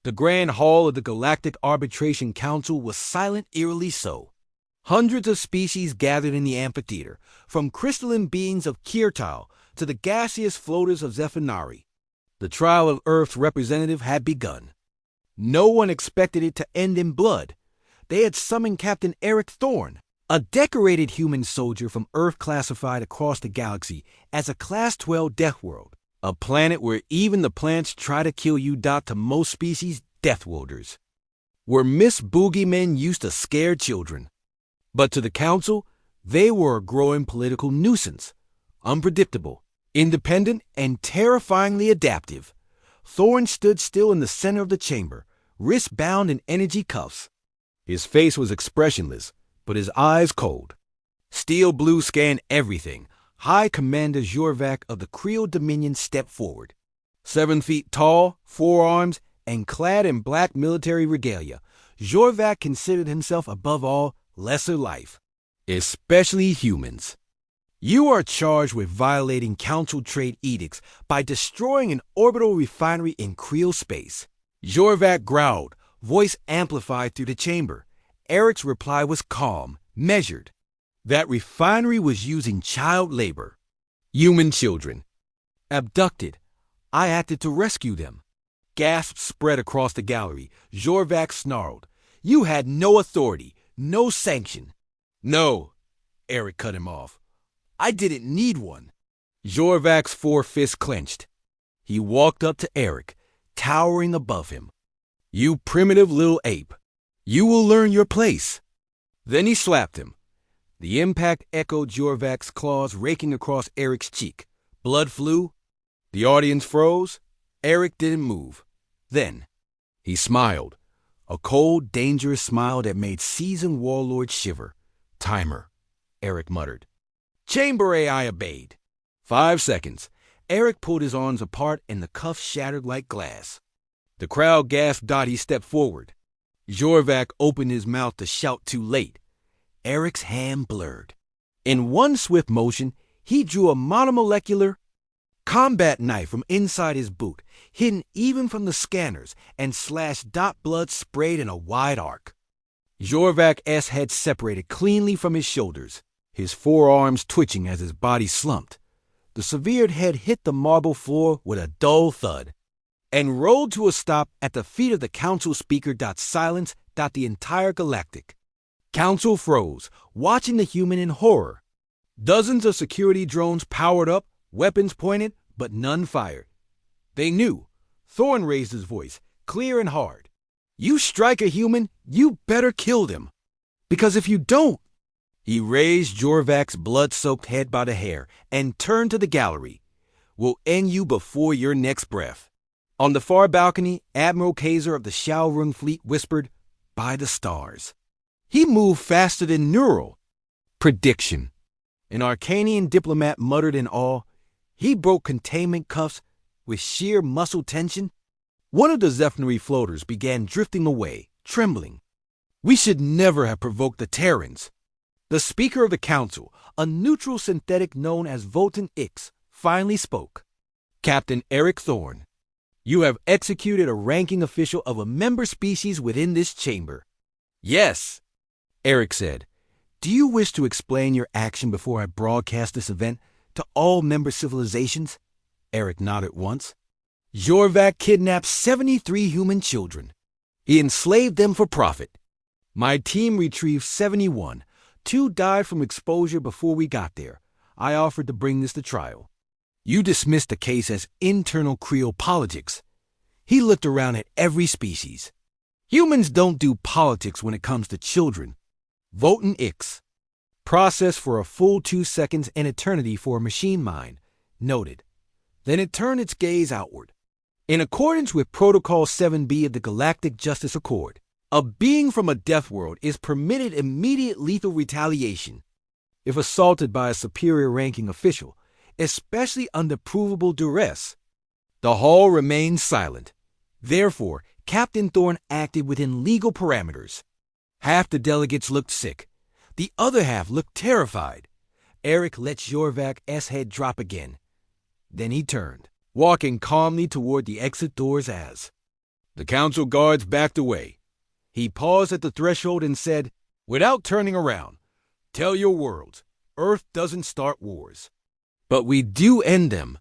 The grand hall of the Galactic Arbitration Council was silent, eerily so. Hundreds of species gathered in the amphitheater, from crystalline beings of Kirtal to the gaseous floaters of Zephyrinari. The trial of Earth's representative had begun. No one expected it to end in blood. They had summoned Captain Eric Thorne, a decorated human soldier from Earth classified across the galaxy as a Class 12 Deathworld, a planet where even the plants try to kill you. To most species, Deathworlders were Miss Boogeymen used to scare children. But to the Council, they were a growing political nuisance, unpredictable, independent, and terrifyingly adaptive. Thorne stood still in the center of the chamber, wrists bound in energy cuffs. His face was expressionless, but his eyes cold. Steel blue scanned everything. High Commander Jorvac of the Creel Dominion stepped forward. 7 feet tall, 4 arms, and clad in black military regalia, Jorvac considered himself above all lesser life, especially humans. You are charged with violating Council trade edicts by destroying an orbital refinery in Creel space. Jorvac growled, voice amplified through the chamber. Eric's reply was calm, measured. That refinery was using child labor. Human children. Abducted. I acted to rescue them. Gasps spread across the gallery. Jorvac snarled. You had no authority, no sanction. No, Eric cut him off. I didn't need one. Jorvac's 4 fists clenched. He walked up to Eric, towering above him. You primitive little ape. You will learn your place. Then he slapped him. The impact echoed Jorvac's claws raking across Eric's cheek. Blood flew. The audience froze. Eric didn't move. Then he smiled. A cold, dangerous smile that made seasoned warlords shiver. Timer, Eric muttered. Chamber AI obeyed. 5 seconds. Eric pulled his arms apart and the cuffs shattered like glass. The crowd gasped. He stepped forward. Jorvac opened his mouth to shout too late. Eric's hand blurred. In one swift motion, he drew a monomolecular combat knife from inside his boot, hidden even from the scanners, and slashed. Blood sprayed in a wide arc. Jorvac's head separated cleanly from his shoulders, his forearms twitching as his body slumped. The severed head hit the marble floor with a dull thud and rolled to a stop at the feet of the Council speaker. Silence. The entire Galactic Council froze, watching the human in horror. Dozens of security drones powered up, weapons pointed, but none fired. They knew. Thorne raised his voice, clear and hard. You strike a human, you better kill them. Because if you don't... He raised Jorvac's blood-soaked head by the hair and turned to the gallery. We'll end you before your next breath. On the far balcony, Admiral Kaiser of the Shaolrung Fleet whispered, by the stars. He moved faster than neural. Prediction. An Arcanian diplomat muttered in awe. He broke containment cuffs with sheer muscle tension. One of the Zephyrinari floaters began drifting away, trembling. We should never have provoked the Terrans. The Speaker of the Council, a neutral synthetic known as Voltan Ix, finally spoke. Captain Eric Thorne, you have executed a ranking official of a member species within this chamber. Yes, Eric said. Do you wish to explain your action before I broadcast this event to all member civilizations? Eric nodded once. Jorvac kidnapped 73 human children. He enslaved them for profit. My team retrieved 71. 2 died from exposure before we got there. I offered to bring this to trial. You dismissed the case as internal Creel politics. He looked around at every species. Humans don't do politics when it comes to children. Voltan Ix. Process for a full 2 seconds, an eternity for a machine mind. Noted. Then it turned its gaze outward. In accordance with Protocol 7B of the Galactic Justice Accord, a being from a death world is permitted immediate lethal retaliation if assaulted by a superior ranking official, especially under provable duress. The hall remained silent. Therefore, Captain Thorne acted within legal parameters. Half the delegates looked sick. The other half looked terrified. Eric let Jorvac's head drop again. Then he turned, walking calmly toward the exit doors as The council guards backed away. He paused at the threshold and said, "Without turning around, tell your worlds, Earth doesn't start wars. But we do end them